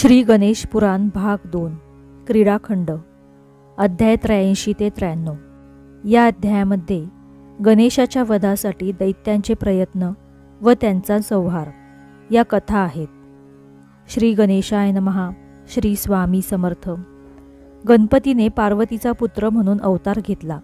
श्री गणेश पुराण भाग 2 क्रीडाखंड अध्याय 83 ते 93। या अध्यायामध्ये गणेशाच्या वधासाठी दैत्यांचे प्रयत्न व त्यांचा संहार या कथा आहेत। श्री गणेशाय नमः। श्री स्वामी समर्थ। गणपतीने पार्वतीचा पुत्र म्हणून अवतार घेतला।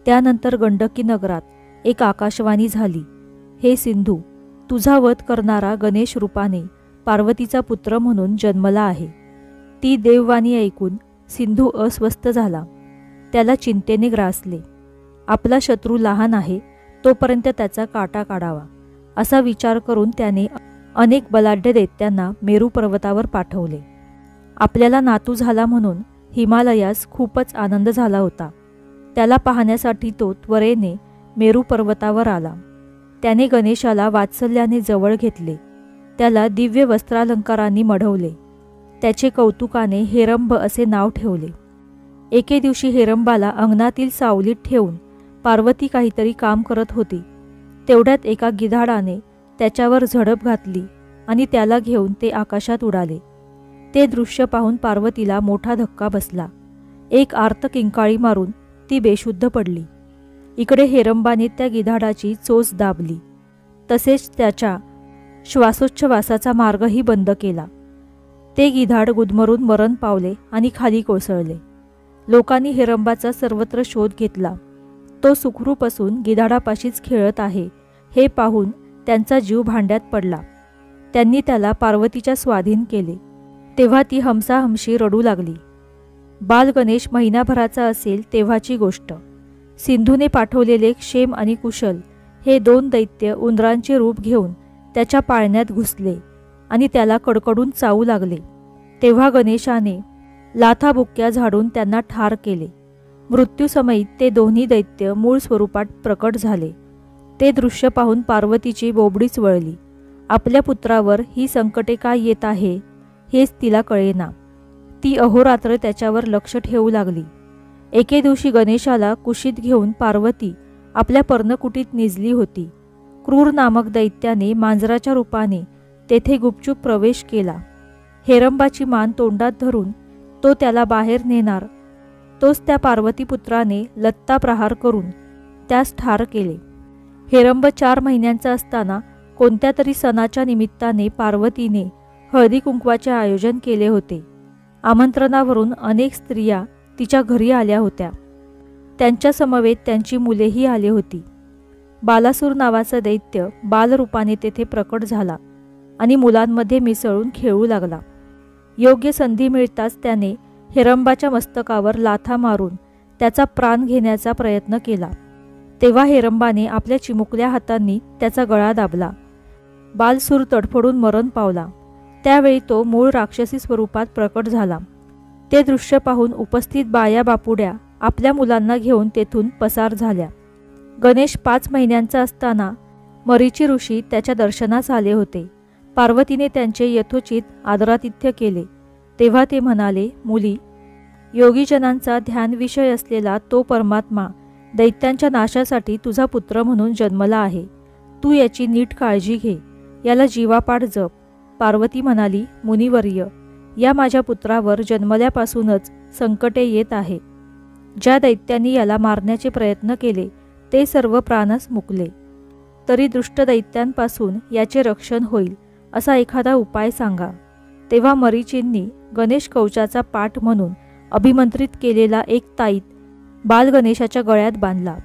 त्यानंतर गंडकी नगरात एक आकाशवाणी झाली, हे सिंधू, तुझा वध करणारा गणेश रूपाने पार्वतीचा पुत्र म्हणून जन्मला आहे। ती देववाणी ऐकून सिंधू अस्वस्थ झाला। त्याला चिंतेने ग्रासले। आपला शत्रू लहान आहे, तोपर्यंत त्याचा काटा काढावा असा विचार करून त्याने अनेक बलाढ्य दैत्यांना मेरू पर्वतावर पाठवले। आपल्याला नातू झाला म्हणून हिमालयास खूपच आनंद झाला होता। त्याला पाहण्यासाठी तो त्वरेने मेरू पर्वतावर आला। त्याने गणेशाला वात्सल्याने जवळ घेतले, त्याला दिव्य वस्त्रालंकारांनी मढवले, त्याचे कौतुकाने हेरंब असे नाव ठेवले। एके दिवशी हेरंबाला अंगणातील सावलीत ठेवून पार्वती काहीतरी काम करत होती। तेवढ्यात एका गिधाडाने त्याच्यावर झडप घातली आणि त्याला घेऊन ते आकाशात उडाले। ते दृश्य पाहून पार्वतीला मोठा धक्का बसला। एक आर्त किंकाळी मारून ती बेशुद्ध पडली। इकडे हेरंबाने त्या गिधाडाची चोच दाबली, तसेच त्याच्या श्वासोच्छवासाचा मार्गही बंद केला। ते गिधाड गुदमरून मरण पावले आणि खाली कोसळले। लोकांनी हेरंबाचा सर्वत्र शोध घेतला। तो सुखरूप असून गिधाडापाशीच खेळत आहे हे पाहून त्यांचा जीव भांड्यात पडला। त्यांनी त्याला पार्वतीच्या स्वाधीन केले। तेव्हा ती हमसाहमशी रडू लागली। बाल गणेश महिनाभराचा असेल तेव्हाची गोष्ट। सिंधूने पाठवलेले क्षेम आणि कुशल हे दोन दैत्य उंदरांचे रूप घेऊन त्याच्या पाळण्यात घुसले आणि त्याला कडकडून चावू लागले। तेव्हा गणेशाने लाथाबुक्क्या झाडून त्यांना ठार केले। मृत्यूसमयी ते दोन्ही दैत्य मूळ स्वरूपात प्रकट झाले। ते दृश्य पाहून पार्वतीची बोबडीच वळली। आपल्या पुत्रावर ही संकटे काय येत आहे हेच तिला कळेना। ती अहोरात्र त्याच्यावर लक्ष ठेवू लागली। एके दिवशी गणेशाला कुशीत घेऊन पार्वती आपल्या पर्णकुटीत निजली होती। क्रूर नामक दैत्याने मांजराच्या रूपाने तेथे गुपचूप प्रवेश केला। हेरंबाची मान तोंडात धरून तो त्याला बाहेर नेणार, तोच त्या पार्वतीपुत्राने लत्ता प्रहार करून त्यास ठार केले। हेरंब 4 महिन्यांचा असताना कोणत्या तरी सणाच्या निमित्ताने पार्वतीने हळदी कुंकवाचे आयोजन केले होते। आमंत्रणावरून अनेक स्त्रिया तिच्या घरी आल्या होत्या। त्यांच्या समवेत त्यांची मुलेही आली होती। बालासूर नावाचा दैत्य बालरूपाने तेथे प्रकट झाला आणि मुलांमध्ये मिसळून खेळू लागला। योग्य संधी मिळताच त्याने हेरंबाच्या मस्तकावर लाथा मारून त्याचा प्राण घेण्याचा प्रयत्न केला। तेव्हा हेरंबाने आपल्या चिमुकल्या हातांनी त्याचा गळा दाबला। बालसूर तडफडून मरण पावला। त्यावेळी तो मूळ राक्षसी स्वरूपात प्रकट झाला। ते दृश्य पाहून उपस्थित बाया बापुड्या आपल्या मुलांना घेऊन तेथून पसार झाल्या। गणेश 5 महिन्यांचा असताना मरीची ऋषी त्याच्या दर्शनास आले होते। पार्वतीने त्यांचे यथोचित आदरातिथ्य केले। तेव्हा ते म्हणाले, मुली, योगीजनांचा ध्यान विषय असलेला तो परमात्मा दैत्यांच्या नाशासाठी तुझा पुत्र म्हणून जन्मला आहे। तू याची नीट काळजी घे, याला जीवापाड जप। पार्वती म्हणाली, मुनिवर्य, या माझ्या पुत्रावर जन्मल्यापासूनच संकटे येत आहे। ज्या दैत्यांनी याला मारण्याचे प्रयत्न केले ते सर्व प्राणस मुकले। तरी दुष्ट दैत्यांपासून याचे रक्षण होईल असा एखादा उपाय सांगा। तेव्हा मरीचींनी गणेश कवचाचा पाठ म्हणून अभिमंत्रित केलेला एक ताईत बालगणेशाच्या गळ्यात बांधला।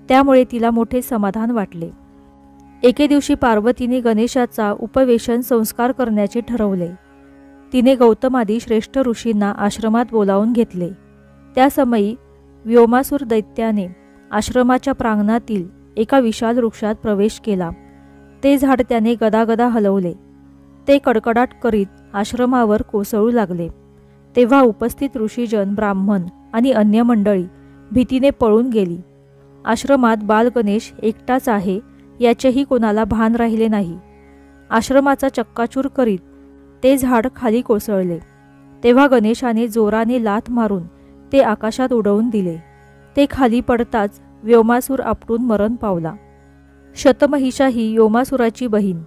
त्यामुळे तिला मोठे समाधान वाटले। एके दिवशी पार्वतीने गणेशाचा उपवेशन संस्कार करण्याचे ठरवले। तिने गौतमादी श्रेष्ठ ऋषींना आश्रमात बोलावून घेतले। त्या समयी व्योमासूर दैत्याने आश्रमाच्या प्रांगणातील एका विशाल वृक्षात प्रवेश केला। ते झाड त्याने गदागदा हलवले। ते कडकडाट करीत आश्रमावर कोसळू लागले। तेव्हा उपस्थित ऋषीजन, ब्राह्मण आणि अन्य मंडळी भीतीने पळून गेली। आश्रमात बालगणेश एकटाच आहे याचेही कोणाला भान राहिले नाही। आश्रमाचा चक्काचूर करीत ते झाड खाली कोसळले। तेव्हा गणेशाने जोराने लाथ मारून ते आकाशात उडवून दिले। ते खाली पडताच व्योमासूर आपटून मरण पावला। शतमहिषा ही योमासुराची बहीण।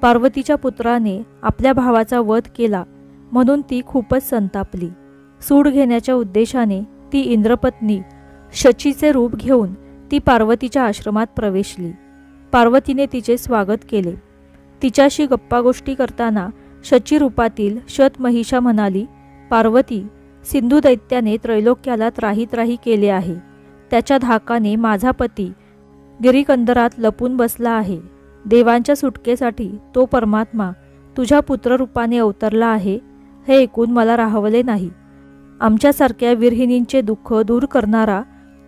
पार्वतीच्या पुत्राने आपल्या भावाचा वध केला म्हणून ती खूपच संतापली. सूड घेण्याच्या उद्देशाने ती इंद्रपत्नी शचीचे रूप घेऊन ती पार्वतीच्या आश्रमात प्रवेशली. पार्वतीने तिचे स्वागत केले. तिच्याशी गप्पागोष्टी करताना शची रूपातील शतमहिषा म्हणाली, पार्वती, सिंधू दैत्याने त्रैलोक्याला त्राही त्राही केले आहे. त्याच्या धाकाने माझा पती गिरीकंदरात लपून बसला आहे. देवांच्या सुटकेसाठी तो परमात्मा तुझ्या पुत्ररूपाने अवतरला आहे हे ऐकून मला राहवले नाही. आमच्यासारख्या विरहिणींचे दुःख दूर करणारा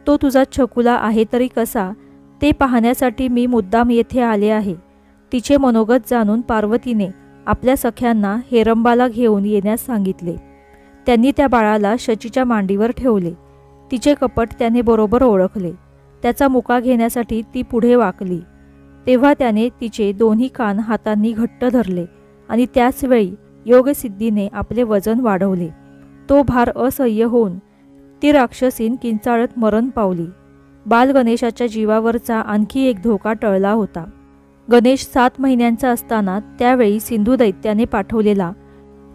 तो तुझा छकुला आहे तरी कसा, ते पाहण्यासाठी मी मुद्दाम येथे आले आहे. तिचे मनोगत जाणून पार्वतीने आपल्या सख्यांना हेरंबाला घेऊन येण्यास सांगितले. त्यांनी त्या बाळाला शचीच्या मांडीवर ठेवले. तिचे कपट त्याने बरोबर ओळखले. त्याचा मुका घेण्यासाठी ती पुढे वाकली. तेव्हा त्याने तिचे दोन्ही कान हातांनी घट्ट धरले आणि त्याचवेळी योगसिद्धीने आपले वजन वाढवले. तो भार असह्य होऊन ती राक्षसीन किंचाळत मरण पावली. बाल गणेशाच्या जीवावरचा आणखी एक धोका टळला होता. गणेश 7 महिन्यांचा असताना त्यावेळी सिंधू दैत्याने पाठवलेला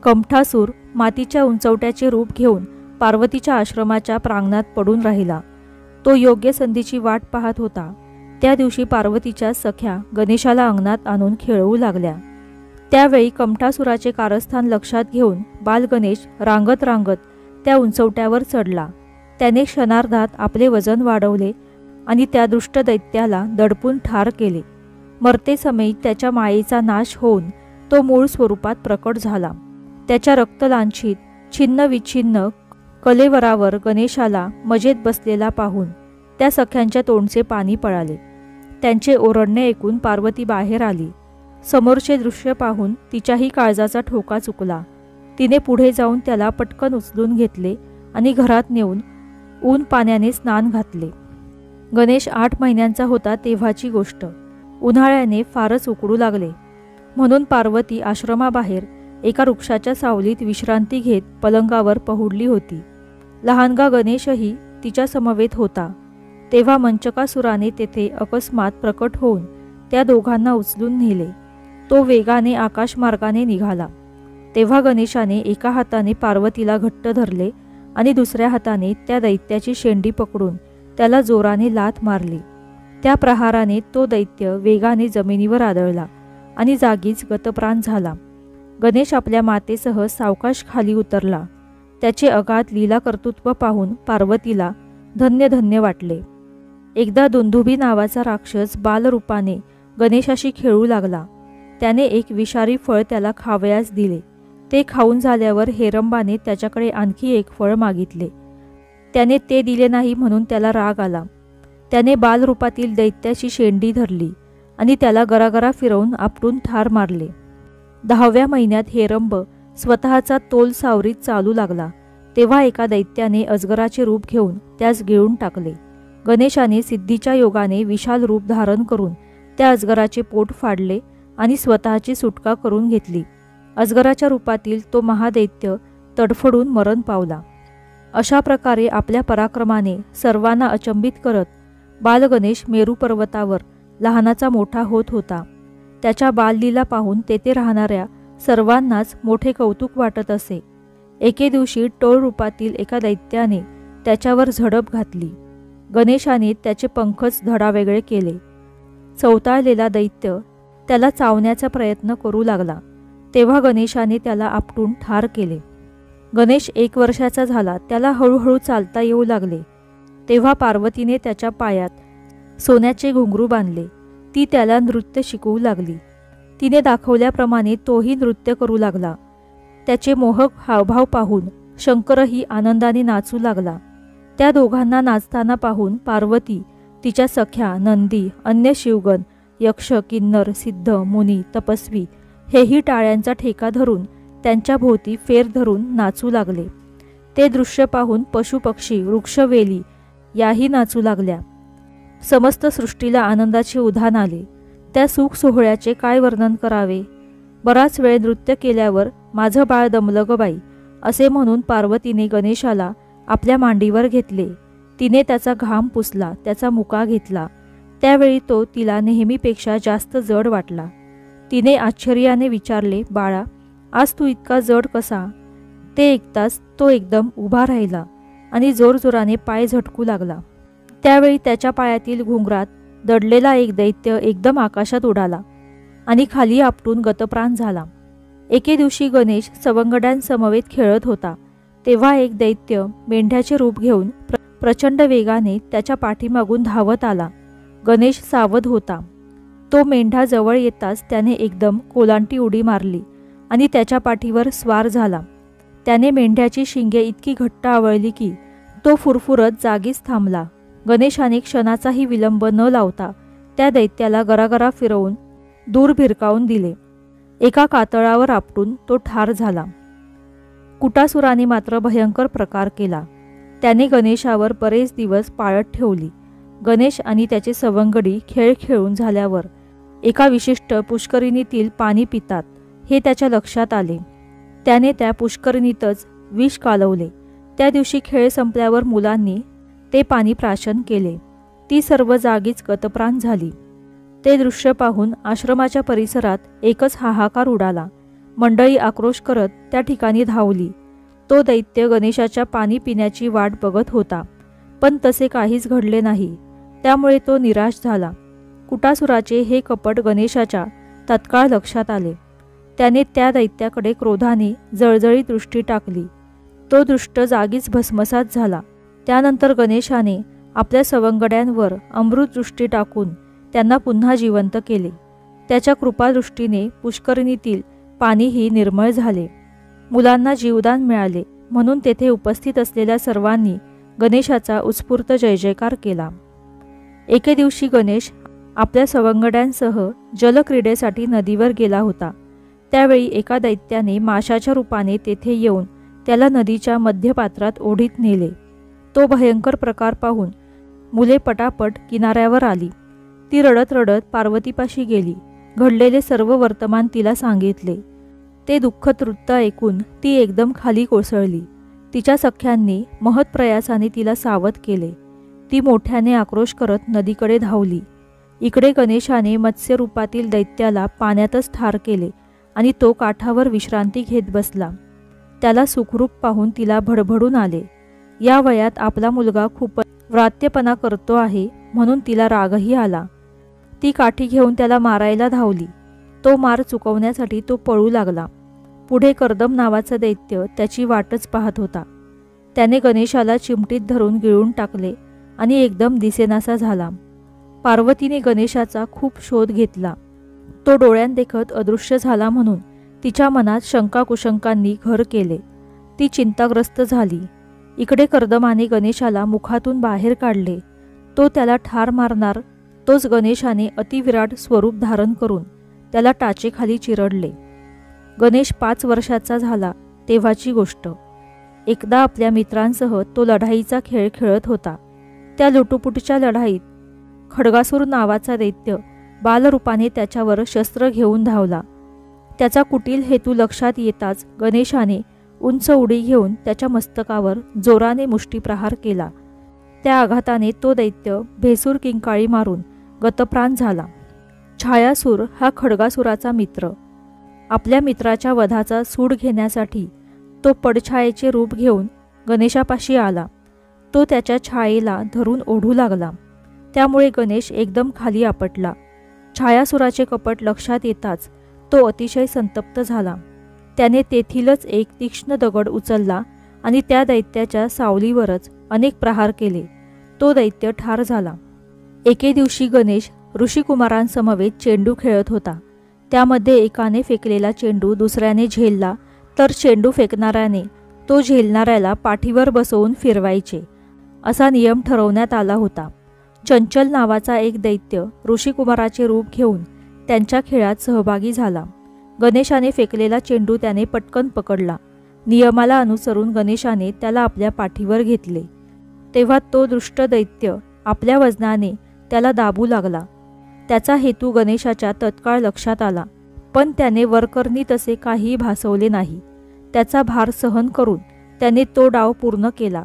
कमठासूर मातीच्या उंचवट्याचे रूप घेऊन पार्वतीच्या आश्रमाच्या प्रांगणात पडून राहिला. तो योग्य संधीची वाट पाहत होता. त्या दिवशी पार्वतीच्या सख्या गणेशाला अंगणात आणून खेळवू लागल्या. त्यावेळी कमठासुराचे कारस्थान लक्षात घेऊन बाल गणेश रांगत रांगत त्या उंचवट्यावर चढला. त्याने क्षणार्धात आपले वजन वाढवले आणि त्या दुष्ट दैत्याला दडपून ठार केले. मरतेसमयी त्याच्या मायेचा नाश होऊन तो मूळ स्वरूपात प्रकट झाला. त्याच्या रक्तलांछित छिन्न विच्छिन्न कलेवरावर गणेशाला मजेत बसलेला पाहून त्या सख्यांच्या तोंडचे पाणी पळाले. त्यांचे ओरडणे ऐकून पार्वती बाहेर आली. समोरचे दृश्य पाहून तिच्याही काळजाचा ठोका चुकला. तिने पुढे जाऊन त्याला पटकन उचलून घेतले आणि घरात नेऊन ऊन पाण्याने स्नान घातले. गणेश 8 महिन्यांचा होता तेव्हाची गोष्ट. उन्हाळ्याने फारच उकडू लागले, म्हणून पार्वती आश्रमाबाहेर एका वृक्षाच्या सावलीत विश्रांती घेत पलंगावर पहुडली होती. लहानगा गणेशही तिच्या समवेत होता. तेव्हा मंचकासुराने तेथे अकस्मात प्रकट होऊन त्या दोघांना उचलून नेले. तो वेगाने आकाशमार्गाने निघाला. तेव्हा गणेशाने एका हाताने पार्वतीला घट्ट धरले आणि दुसऱ्या हाताने त्या दैत्याची शेंडी पकडून त्याला जोराने लाथ मारली. त्या प्रहाराने तो दैत्य वेगाने जमिनीवर आदळला आणि जागीच गतप्राण झाला. गणेश आपल्या मातेसह सावकाश खाली उतरला. त्याचे अगाध लीला कर्तृत्व पाहून पार्वतीला धन्य धन्य वाटले. एकदा दुंदुभी नावाचा राक्षस बालरूपाने गणेशाशी खेळू लागला. त्याने एक विषारी फळ त्याला खावयास दिले. ते खाऊन झाल्यावर हेरंबाने त्याच्याकडे आणखी एक फळ मागितले. त्याने ते दिले नाही म्हणून त्याला राग आला. त्याने बालरूपातील दैत्याची शेंडी धरली आणि त्याला गरागरा फिरवून आपटून ठार मारले. 10व्या महिन्यात हेरंब स्वतःचा तोल सावरीत चालू लागला. तेव्हा एका दैत्याने अजगराचे रूप घेऊन त्यास गिळून टाकले. गणेशाने सिद्धीच्या योगाने विशाल रूप धारण करून त्या अजगराचे पोट फाडले आणि स्वतःची सुटका करून घेतली. अजगराच्या रूपातील तो महादैत्य तडफडून मरण पावला. अशा प्रकारे आपल्या पराक्रमाने सर्वांना अचंबित करत बालगणेश मेरू पर्वतावर लहानाचा मोठा होत होता. त्याच्या बाललीला पाहून तेथे राहणाऱ्या सर्वांनाच मोठे कौतुक वाटत असे. एके दिवशी टोळ रूपातील एका दैत्याने त्याच्यावर झडप घातली. गणेशाने त्याचे पंखच धडावेगळे केले. चवताळलेला दैत्य त्याला चावण्याचा प्रयत्न करू लागला. तेव्हा गणेशाने त्याला आपटून ठार केले. गणेश 1 वर्षाचा झाला. त्याला हळूहळू चालता येऊ लागले. तेव्हा पार्वतीने त्याच्या पायात सोन्याचे घुंगरू बांधले. ती त्याला नृत्य शिकवू लागली. तिने दाखवल्याप्रमाणे तोही नृत्य करू लागला. त्याचे मोहक हावभाव पाहून शंकरही आनंदाने नाचू लागला. त्या दोघांना नाचताना पाहून पार्वती, तिच्या सख्या, नंदी, अन्य शिवगण, यक्ष, किन्नर, सिद्ध, मुनी, तपस्वी हेही टाळ्यांचा ठेका धरून त्यांच्या भोवती फेर धरून नाचू लागले. ते दृश्य पाहून पशुपक्षी, वृक्षवेली याही नाचू लागल्या. समस्त सृष्टीला आनंदाचे उधाण आले. त्या सुख सोहळ्याचे काय वर्णन करावे. बराच वेळ नृत्य केल्यावर माझं बाळ दमलं ग बाई असे म्हणून पार्वतीने गणेशाला आपल्या मांडीवर घेतले. तिने त्याचा घाम पुसला, त्याचा मुका घेतला. त्यावेळी तो तिला नेहमीपेक्षा जास्त जड वाटला. तिने आश्चर्याने विचारले, बाळा, आज तू इतका जड कसा? ते ऐकताच तो एकदम उभा राहिला आणि जोरजोराने पाय झटकू लागला. त्यावेळी त्याच्या पायातील घुंगरात दडलेला एक दैत्य एकदम आकाशात उडाला आणि खाली आपटून गतप्राण झाला. एके दिवशी गणेश सवंगड्यांसमवेत खेळत होता, तेव्हा एक दैत्य मेंढ्याचे रूप घेऊन प्रचंड वेगाने त्याच्या पाठीमागून धावत आला. गणेश सावध होता. तो मेंढा जवळ येताच त्याने एकदम कोलांटी उडी मारली आणि त्याच्या पाठीवर स्वार झाला. त्याने मेंढ्याची शिंगे इतकी घट्ट आवळली की तो फुरफुरत जागीच थांबला. गणेशाने क्षणाचाही विलंब न लावता त्या दैत्याला गरागरा फिरवून दूर भिरकावून दिले. एका कातळावर आपटून तो ठार झाला. कुटासुराने मात्र भयंकर प्रकार केला. त्याने गणेशावर बरेच दिवस पाळत ठेवली. गणेश आणि त्याचे सवंगडी खेळ खेळून झाल्यावर एका विशिष्ट पुष्करिणीतील पाणी पितात हे त्याच्या लक्षात आले. त्याने त्या पुष्करिणीतच विष कालवले. त्या दिवशी खेळ संपल्यावर मुलांनी ते पाणी प्राशन केले. ती सर्व जागीच गतप्राण झाली. ते दृश्य पाहून आश्रमाच्या परिसरात एकच हाहाकार उडाला. मंडळी आक्रोश करत त्या ठिकाणी धावली. तो दैत्य गणेशाच्या पाणी पिण्याची वाट बघत होता, पण तसे काहीच घडले नाही. त्यामुळे तो निराश झाला. कुटासुराचे हे कपट गणेशाच्या तत्काळ लक्षात आले. त्याने त्या दैत्याकडे क्रोधाने जळजळीत दृष्टी टाकली. तो दृष्ट जागीच भस्मसात झाला. त्यानंतर गणेशाने आपल्या सवंगड्यांवर अमृत दृष्टी टाकून त्यांना पुन्हा जिवंत केले. त्याच्या कृपादृष्टीने पुष्करिणीतील पाणीही निर्मळ झाले. मुलांना जीवदान मिळाले म्हणून तेथे उपस्थित असलेल्या सर्वांनी गणेशाचा उत्स्फूर्त जयजयकार केला. एके दिवशी गणेश आपल्या सवंगड्यांसह जलक्रीडेसाठी नदीवर गेला होता. त्यावेळी एका दैत्याने माशाच्या रूपाने तेथे येऊन त्याला नदीच्या मध्यपात्रात ओढीत नेले. तो भयंकर प्रकार पाहून मुले पटापट किनाऱ्यावर आली. ती रडत रडत पार्वतीपाशी गेली. घडलेले सर्व वर्तमान तिला सांगितले. ते दुःखद वृत्त ऐकून ती एकदम खाली कोसळली. तिच्या सख्यांनी महत्प्रयासाने तिला सावध केले. ती मोठ्याने आक्रोश करत नदीकडे धावली. इकडे गणेशाने मत्स्य रूपातील दैत्याला पाण्यातच ठार केले आणि तो काठावर विश्रांती घेत बसला. त्याला सुखरूप पाहून तिला भडभडून आले. या वयात आपला मुलगा खूप व्रात्यपणा करतो आहे म्हणून तिला रागही आला. ती काठी घेऊन त्याला मारायला धावली. तो मार चुकवण्यासाठी तो पळू लागला. पुढे कर्दम नावाचा दैत्य त्याची वाटच पाहत होता. त्याने गणेशाला चिमटीत धरून गिळून टाकले आणि एकदम दिसेनासा झाला. पार्वतीने गणेशाचा खूप शोध घेतला. तो डोळ्यांदेखत अदृश्य झाला म्हणून तिच्या मनात शंकाकुशंकांनी घर केले. ती चिंताग्रस्त झाली. इकडे कर्दमाने गणेशाला मुखातून बाहेर काढले. तो त्याला ठार मारणार तोच गणेशाने अतिविराट स्वरूप धारण करून त्याला टाचेखाली चिरडले. गणेश 5 वर्षाचा झाला तेव्हाची गोष्ट. एकदा आपल्या मित्रांसह तो लढाईचा खेळ खेळत होता. त्या लुटुपुटच्या लढाईत खड्गासूर नावाचा दैत्य बालरूपाने त्याच्यावर शस्त्र घेऊन धावला. त्याचा कुटील हेतू लक्षात येताच गणेशाने उंच उडी घेऊन त्याच्या मस्तकावर जोराने मुष्टीप्रहार केला. त्या आघाताने तो दैत्य भेसूर किंकाळी मारून गतप्राण झाला. छायासूर हा खड्गासुराचा मित्र. आपल्या मित्राच्या वधाचा सूड घेण्यासाठी तो पडछायेचे रूप घेऊन गणेशापाशी आला. तो त्याच्या छायेला धरून ओढू लागला. त्यामुळे गणेश एकदम खाली आपटला. छायासुराचे कपट लक्षात येताच तो अतिशय संतप्त झाला. त्याने तेथीलच एक तीक्ष्ण दगड उचलला आणि त्या दैत्याच्या सावलीवरच अनेक प्रहार केले. तो दैत्य ठार झाला. एके दिवशी गणेश ऋषिकुमारांसमवेत चेंडू खेळत होता. त्यामध्ये एकाने फेकलेला चेंडू दुसऱ्याने झेलला तर चेंडू फेकणाऱ्याने तो झेलणाऱ्याला पाठीवर बसवून फिरवायचे असा नियम ठरवण्यात आला होता. चंचल नावाचा एक दैत्य ऋषिकुमाराचे रूप घेऊन त्यांच्या खेळात सहभागी झाला. गणेशाने फेकलेला चेंडू त्याने पटकन पकडला. नियमाला अनुसरून गणेशाने त्याला आपल्या पाठीवर घेतले. तेव्हा तो दुष्ट दैत्य आपल्या वजनाने त्याला दाबू लागला. त्याचा हेतू गणेशाच्या तत्काळ लक्षात आला, पण त्याने वरकरणी तसे काहीही भासवले नाही. त्याचा भार सहन करून त्याने तो डाव पूर्ण केला.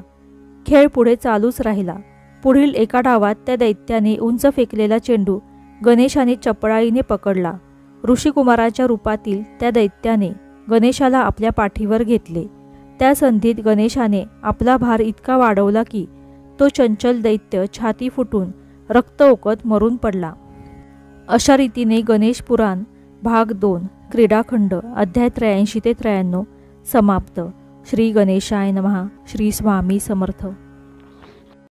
खेळ पुढे चालूच राहिला. पुढील एका डावात त्या दैत्याने उंच फेकलेला चेंडू गणेशाने चपळाईने पकडला. ऋषिकुमाराच्या रूपातील त्या दैत्याने गणेशाला आपल्या पाठीवर घेतले. त्या संधीत गणेशाने आपला भार इतका वाढवला की तो चंचल दैत्य छाती फुटून रक्त ओकत मरून पडला. अशा रीतीने गणेश पुराण भाग 2 क्रीडाखंड अध्याय 83 ते 93 समाप्त. श्री गणेशाय नमः. श्री स्वामी समर्थ.